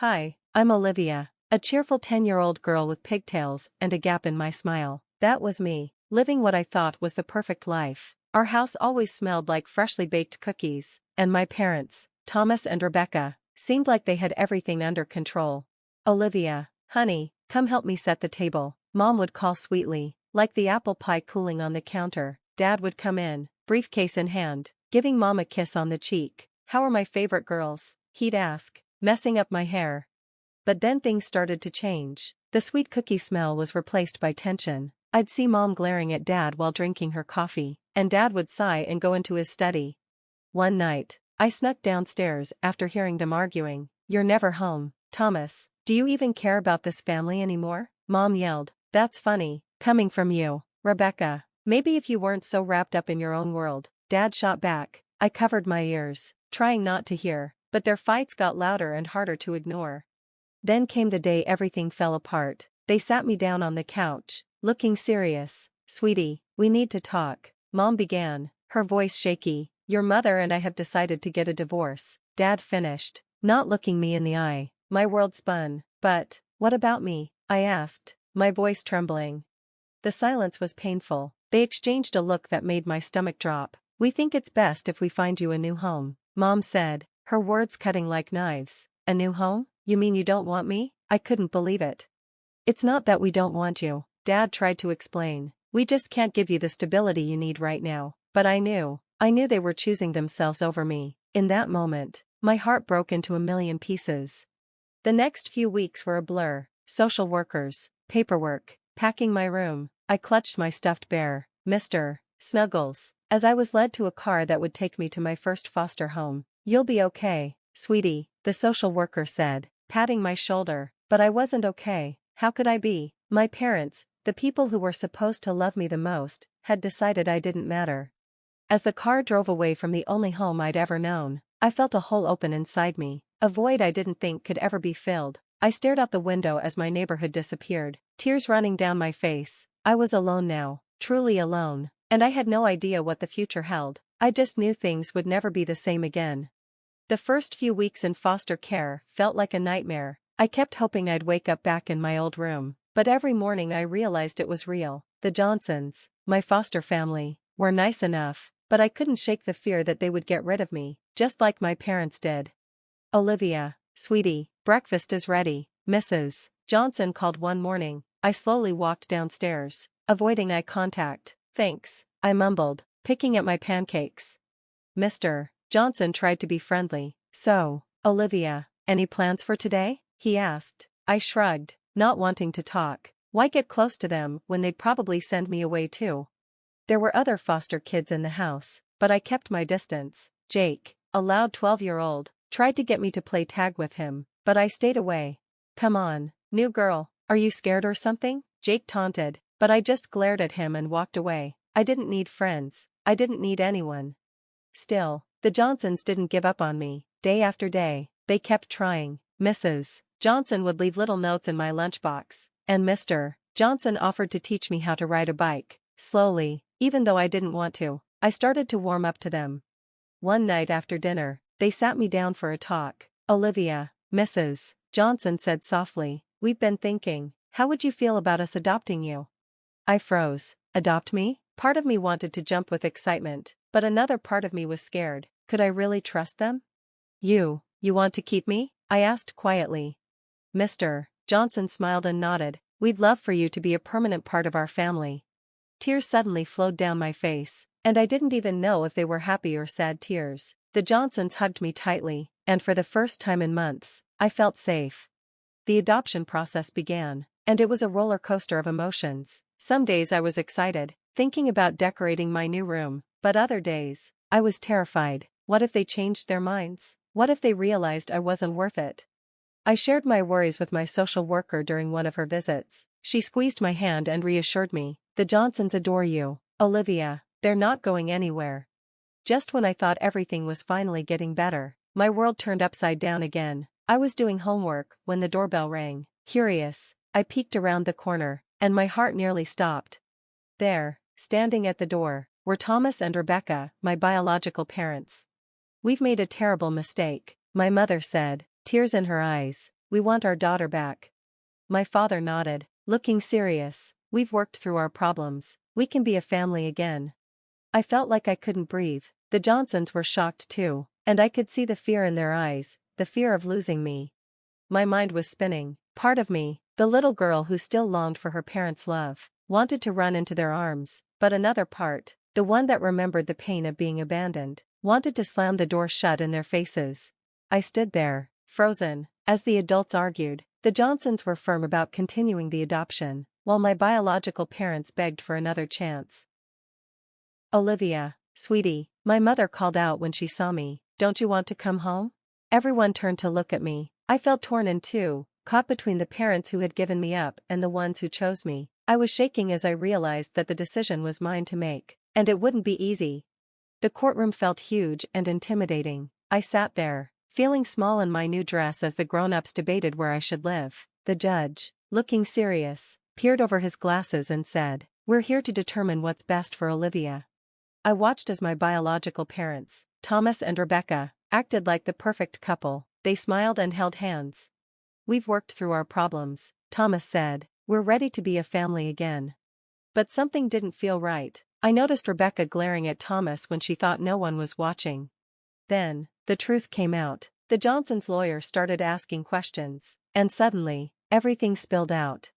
Hi, I'm Olivia, a cheerful 10-year-old girl with pigtails and a gap in my smile. That was me, living what I thought was the perfect life. Our house always smelled like freshly baked cookies, and my parents, Thomas and Rebecca, seemed like they had everything under control. Olivia, honey, come help me set the table, Mom would call sweetly, like the apple pie cooling on the counter. Dad would come in, briefcase in hand, giving Mom a kiss on the cheek. How are my favorite girls? He'd ask, messing up my hair. But then things started to change. The sweet cookie smell was replaced by tension. I'd see Mom glaring at Dad while drinking her coffee, and Dad would sigh and go into his study. One night, I snuck downstairs after hearing them arguing. "You're never home, Thomas. Do you even care about this family anymore?" Mom yelled. "That's funny, coming from you, Rebecca. Maybe if you weren't so wrapped up in your own world." Dad shot back. I covered my ears, trying not to hear, but their fights got louder and harder to ignore. Then came the day everything fell apart. They sat me down on the couch, looking serious. "Sweetie, we need to talk," Mom began, her voice shaky. "Your mother and I have decided to get a divorce," Dad finished, not looking me in the eye. My world spun. "But, what about me?" I asked, my voice trembling. The silence was painful. They exchanged a look that made my stomach drop. "We think it's best if we find you a new home," Mom said, her words cutting like knives. "A new home? You mean you don't want me?" I couldn't believe it. "It's not that we don't want you," Dad tried to explain. "We just can't give you the stability you need right now." But I knew they were choosing themselves over me. In that moment, my heart broke into a million pieces. The next few weeks were a blur. Social workers, paperwork, packing my room. I clutched my stuffed bear, Mr. Snuggles, as I was led to a car that would take me to my first foster home. "You'll be okay, sweetie," the social worker said, patting my shoulder. But I wasn't okay. How could I be? My parents, the people who were supposed to love me the most, had decided I didn't matter. As the car drove away from the only home I'd ever known, I felt a hole open inside me, a void I didn't think could ever be filled. I stared out the window as my neighborhood disappeared, tears running down my face. I was alone now, truly alone, and I had no idea what the future held. I just knew things would never be the same again. The first few weeks in foster care felt like a nightmare. I kept hoping I'd wake up back in my old room, but every morning I realized it was real. The Johnsons, my foster family, were nice enough, but I couldn't shake the fear that they would get rid of me, just like my parents did. "Olivia, sweetie, breakfast is ready," Mrs. Johnson called one morning. I slowly walked downstairs, avoiding eye contact. "Thanks," I mumbled, picking at my pancakes. Mr. Johnson tried to be friendly. "So, Olivia, any plans for today?" he asked. I shrugged, not wanting to talk. Why get close to them when they'd probably send me away too? There were other foster kids in the house, but I kept my distance. Jake, a loud 12-year-old, tried to get me to play tag with him, but I stayed away. "Come on, new girl, are you scared or something?" Jake taunted, but I just glared at him and walked away. I didn't need friends. I didn't need anyone. Still, the Johnsons didn't give up on me. Day after day, they kept trying. Mrs. Johnson would leave little notes in my lunchbox, and Mr. Johnson offered to teach me how to ride a bike. Slowly, even though I didn't want to, I started to warm up to them. One night after dinner, they sat me down for a talk. "Olivia," Mrs. Johnson said softly, "we've been thinking, how would you feel about us adopting you?" I froze. Adopt me? Part of me wanted to jump with excitement, but another part of me was scared. Could I really trust them? You want to keep me?" I asked quietly. Mr. Johnson smiled and nodded. "We'd love for you to be a permanent part of our family." Tears suddenly flowed down my face, and I didn't even know if they were happy or sad tears. The Johnsons hugged me tightly, and for the first time in months, I felt safe. The adoption process began, and it was a roller coaster of emotions. Some days I was excited, thinking about decorating my new room, but other days, I was terrified. What if they changed their minds? What if they realized I wasn't worth it? I shared my worries with my social worker during one of her visits. She squeezed my hand and reassured me, "The Johnsons adore you, Olivia. They're not going anywhere." Just when I thought everything was finally getting better, my world turned upside down again. I was doing homework when the doorbell rang. Curious, I peeked around the corner, and my heart nearly stopped. There, standing at the door, were Thomas and Rebecca, my biological parents. "We've made a terrible mistake," my mother said, tears in her eyes. We want our daughter back. My father nodded, looking serious. We've worked through our problems. We can be a family again. I felt like I couldn't breathe. The Johnsons were shocked too, and I could see the fear in their eyes, the fear of losing me. My mind was spinning. Part of me, the little girl who still longed for her parents' love, wanted to run into their arms, but another part, the one that remembered the pain of being abandoned, wanted to slam the door shut in their faces. I stood there, frozen, as the adults argued. The Johnsons were firm about continuing the adoption, while my biological parents begged for another chance. Olivia, sweetie, my mother called out when she saw me, don't you want to come home? Everyone turned to look at me. I felt torn in two, caught between the parents who had given me up and the ones who chose me. I was shaking as I realized that the decision was mine to make, and it wouldn't be easy. The courtroom felt huge and intimidating. I sat there, feeling small in my new dress as the grown-ups debated where I should live. The judge, looking serious, peered over his glasses and said, "We're here to determine what's best for Olivia." I watched as my biological parents, Thomas and Rebecca, acted like the perfect couple. They smiled and held hands. "We've worked through our problems," Thomas said. "We're ready to be a family again." But something didn't feel right. I noticed Rebecca glaring at Thomas when she thought no one was watching. Then, the truth came out. The Johnsons' lawyer started asking questions, and suddenly, everything spilled out.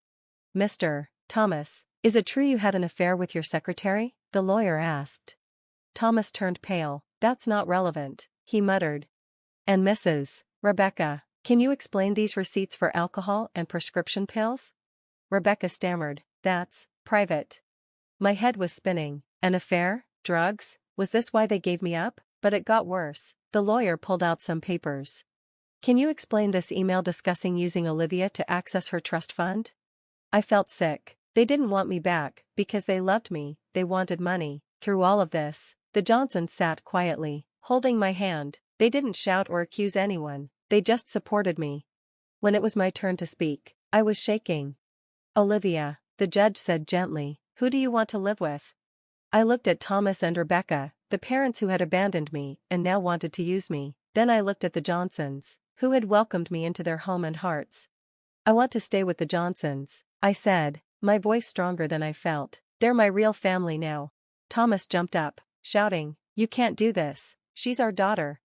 "Mr. Thomas, is it true you had an affair with your secretary?" the lawyer asked. Thomas turned pale. "That's not relevant," he muttered. "And Mrs. Rebecca, can you explain these receipts for alcohol and prescription pills?" Rebecca stammered, "That's private." My head was spinning. An affair? Drugs? Was this why they gave me up? But it got worse. The lawyer pulled out some papers. "Can you explain this email discussing using Olivia to access her trust fund?" I felt sick. They didn't want me back, because they loved me, they wanted money. Through all of this, the Johnsons sat quietly, holding my hand. They didn't shout or accuse anyone, they just supported me. When it was my turn to speak, I was shaking. "Olivia," the judge said gently, "who do you want to live with?" I looked at Thomas and Rebecca, the parents who had abandoned me and now wanted to use me. Then I looked at the Johnsons, who had welcomed me into their home and hearts. "I want to stay with the Johnsons," I said, my voice stronger than I felt. "They're my real family now." Thomas jumped up, shouting, "You can't do this, she's our daughter."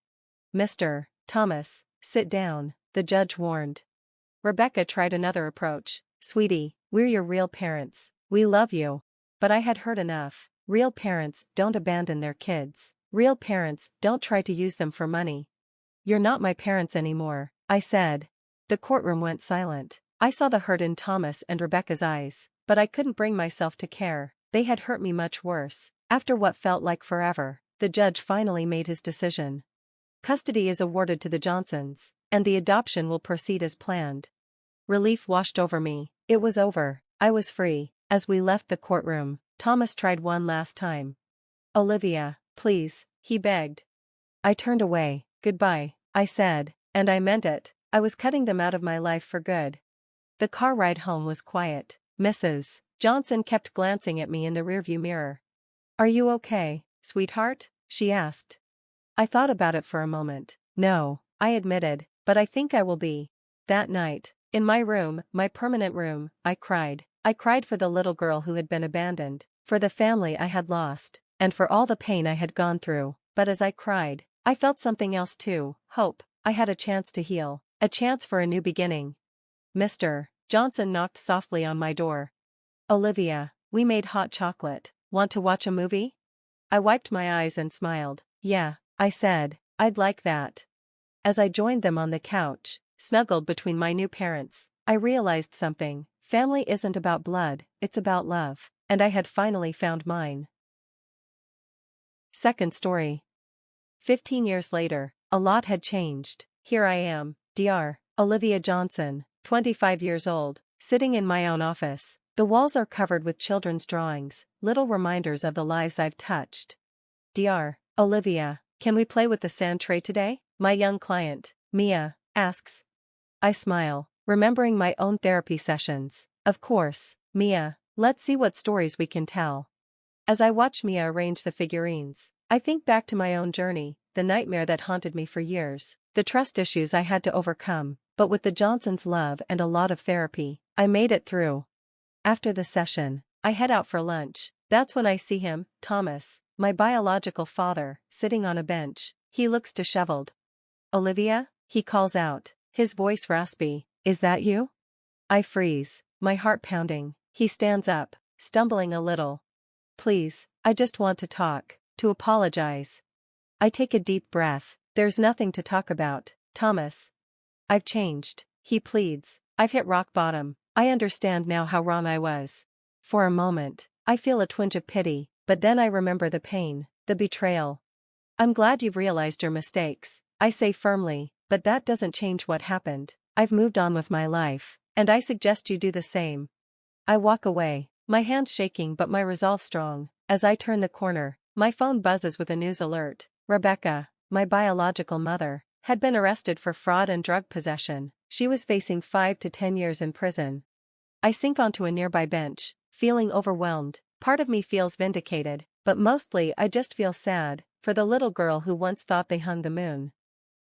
"Mr. Thomas, sit down," the judge warned. Rebecca tried another approach. "Sweetie, we're your real parents. We love you." But I had heard enough. Real parents don't abandon their kids. Real parents don't try to use them for money. "You're not my parents anymore," I said. The courtroom went silent. I saw the hurt in Thomas and Rebecca's eyes, but I couldn't bring myself to care. They had hurt me much worse. After what felt like forever, the judge finally made his decision. Custody is awarded to the Johnsons, and the adoption will proceed as planned. Relief washed over me. It was over. I was free. As we left the courtroom, Thomas tried one last time. "Olivia, please," he begged. I turned away. "Goodbye," I said, and I meant it. I was cutting them out of my life for good. The car ride home was quiet. Mrs. Johnson kept glancing at me in the rearview mirror. "Are you okay, sweetheart?" she asked. I thought about it for a moment. "No," I admitted, "but I think I will be." That night, in my room, my permanent room, I cried. I cried for the little girl who had been abandoned, for the family I had lost, and for all the pain I had gone through. But as I cried, I felt something else too, hope. I had a chance to heal, a chance for a new beginning. Mr. Johnson knocked softly on my door. "Olivia, we made hot chocolate. Want to watch a movie?" I wiped my eyes and smiled. "Yeah," I said, "I'd like that." As I joined them on the couch, snuggled between my new parents, I realized something. Family isn't about blood, it's about love, and I had finally found mine. Second story. 15 years later, a lot had changed. Here I am, Dr. Olivia Johnson, 25 years old, sitting in my own office. The walls are covered with children's drawings, little reminders of the lives I've touched. "Dr. Olivia, can we play with the sand tray today?" my young client, Mia, asks. I smile, remembering my own therapy sessions. "Of course, Mia, let's see what stories we can tell." As I watch Mia arrange the figurines, I think back to my own journey, the nightmare that haunted me for years, the trust issues I had to overcome, but with the Johnsons' love and a lot of therapy, I made it through. After the session, I head out for lunch. That's when I see him, Thomas, my biological father, sitting on a bench. He looks disheveled. "Olivia?" he calls out, his voice raspy. "Is that you?" I freeze, my heart pounding. He stands up, stumbling a little. "Please, I just want to talk, to apologize." I take a deep breath. "There's nothing to talk about, Thomas. I've changed," he pleads. "I've hit rock bottom. I understand now how wrong I was." For a moment, I feel a twinge of pity, but then I remember the pain, the betrayal. "I'm glad you've realized your mistakes," I say firmly, "but that doesn't change what happened. I've moved on with my life, and I suggest you do the same." I walk away, my hands shaking but my resolve strong. As I turn the corner, my phone buzzes with a news alert. Rebecca, my biological mother, had been arrested for fraud and drug possession. She was facing 5 to 10 years in prison. I sink onto a nearby bench, feeling overwhelmed. Part of me feels vindicated, but mostly I just feel sad for the little girl who once thought they hung the moon.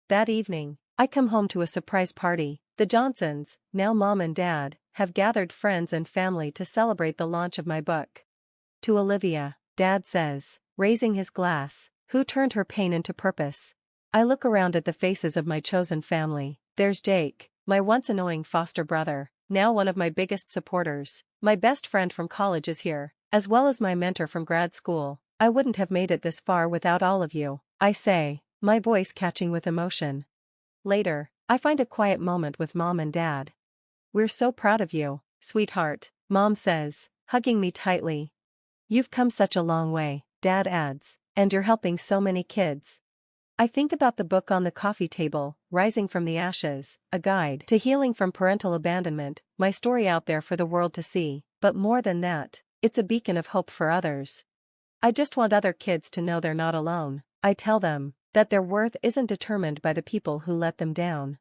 That evening, I come home to a surprise party. The Johnsons, now mom and dad, have gathered friends and family to celebrate the launch of my book. To Olivia, Dad says, raising his glass, "Who turned her pain into purpose?" I look around at the faces of my chosen family. There's Jake, my once annoying foster brother, now one of my biggest supporters. My best friend from college is here, as well as my mentor from grad school. "I wouldn't have made it this far without all of you," I say, my voice catching with emotion. Later, I find a quiet moment with Mom and Dad. "We're so proud of you, sweetheart," Mom says, hugging me tightly. "You've come such a long way," Dad adds, "and you're helping so many kids." I think about the book on the coffee table, Rising from the Ashes, a guide to healing from parental abandonment, my story out there for the world to see, but more than that, it's a beacon of hope for others. I just want other kids to know they're not alone. I tell them that their worth isn't determined by the people who let them down.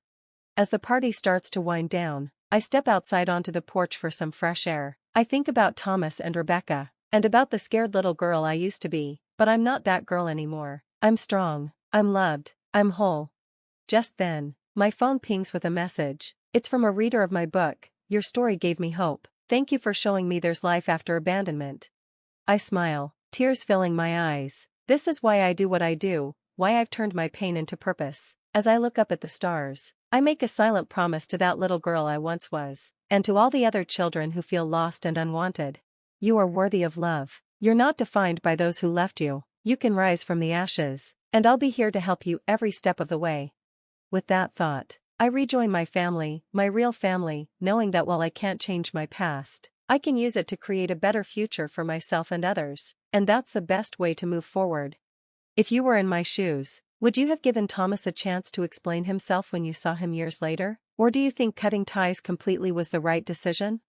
As the party starts to wind down, I step outside onto the porch for some fresh air. I think about Thomas and Rebecca, and about the scared little girl I used to be, but I'm not that girl anymore. I'm strong, I'm loved, I'm whole. Just then, my phone pings with a message. It's from a reader of my book. "Your story gave me hope. Thank you for showing me there's life after abandonment." I smile, tears filling my eyes. This is why I do what I do, why I've turned my pain into purpose. As I look up at the stars, I make a silent promise to that little girl I once was, and to all the other children who feel lost and unwanted. You are worthy of love. You're not defined by those who left you. You can rise from the ashes, and I'll be here to help you every step of the way. With that thought, I rejoin my family, my real family, knowing that while I can't change my past, I can use it to create a better future for myself and others, and that's the best way to move forward. If you were in my shoes, would you have given Thomas a chance to explain himself when you saw him years later? Or do you think cutting ties completely was the right decision?